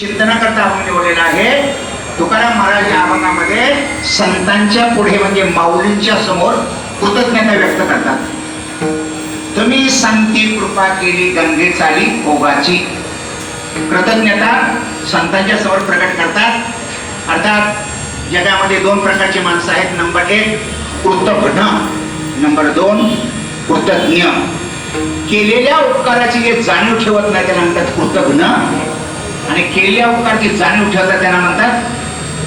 चिंतनाकरता आपण निवडलेला आहे. तुकाराम महाराज या अभंगामध्ये संतांच्या पुढे म्हणजे माऊलींच्या समोर कृतज्ञता व्यक्त करतात. तुम्ही संती कृपा केली गंगे चाली ओघाची. कृतज्ञता संतांच्या समोर प्रकट करतात. अर्थात जगामध्ये दोन प्रकारची माणसं आहेत. नंबर 1 कृतघ्न, नंबर 2 कृतज्ञ. केलेल्या उपकाराची जे जाणीव ठेवत नाही त्याला म्हणतात कृतघ्न, आणि केलेल्या उपकाराची जाणीव ठेवतात त्यांना म्हणतात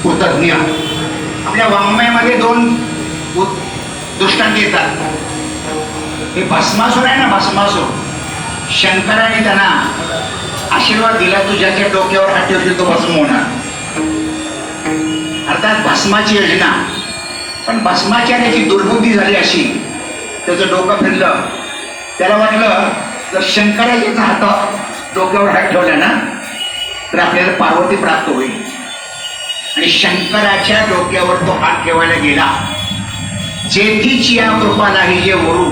कृतज्ञ. आपल्या वाङ्मयामध्ये दोन दृष्टांत येतात. हे भस्मासूर आहे ना, भस्मासूर. शंकराने त्यांना आशीर्वाद दिला, तू ज्याच्या डोक्यावर हात ठेवशील तो भस्म होणार. अर्थात भस्माची योजना. पण भस्माचार्याची दुर्बुद्धी झाली अशी, त्याचं डोकं फिरलं. त्याला वाटलं तर शंकराच्या हातात डोक्यावर हात ठेवला ना तर आपल्याला पार्वती प्राप्त होईल. आणि शंकराच्या डोक्यावर तो हात ठेवायला गेला. जेथीची या कृपालाही जे वरू,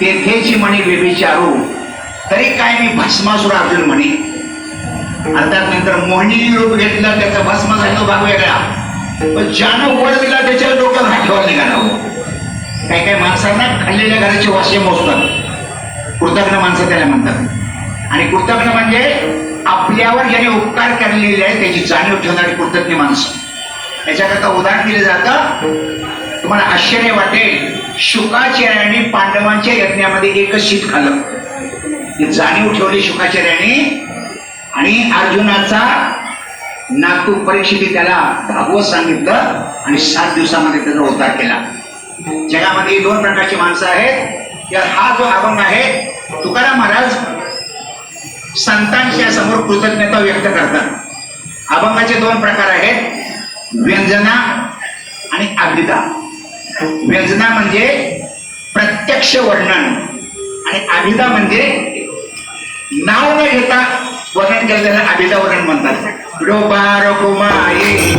तेथेची म्हणे बेबिचारू, तरी काय मी भस्मासूर अर्जुन म्हणे. अर्थात नंतर मोहिनी रूप घेतलं, त्याचा भस्म झाला तो भाग वेगळा. पण ज्यानं वर दिला त्याच्या डोक्यावर हात ठेवायला निघाला. काही काही माणसांना खाल्लेल्या घराचे वासे मोजतात. कृतज्ञ माणसं त्याला म्हणतात. आणि कृतज्ञ म्हणजे आपल्यावर ज्याने उपकार केलेले आहे त्याची जाणीव ठेवणारी कृतज्ञ माणसं. याच्याकरता उदाहरण दिलं जातं. तुम्हाला आश्चर्य वाटेल, शुकाचार्याने पांडवांच्या यज्ञामध्ये एकच शीत खाल्लं. ही जाणीव ठेवली शुकाचार्याने. आणि अर्जुनाचा नातू परीक्षित त्याला भागवत सांगितलं आणि 7 दिवसामध्ये त्याचा उद्धार केला. जगामध्ये दोन प्रकारची माणसं आहेत. हा जो अभंग आहे, तुकाराम महाराज संतांच्या समोर कृतज्ञता व्यक्त करतात. अभंगाचे दोन प्रकार आहेत, व्यंजना आणि अभिधा. व्यंजना म्हणजे प्रत्यक्ष वर्णन, आणि अभिधा म्हणजे नाव न घेता वर्णन केलं, त्याला अभिधा वर्णन म्हणतात. डोबार कुमाई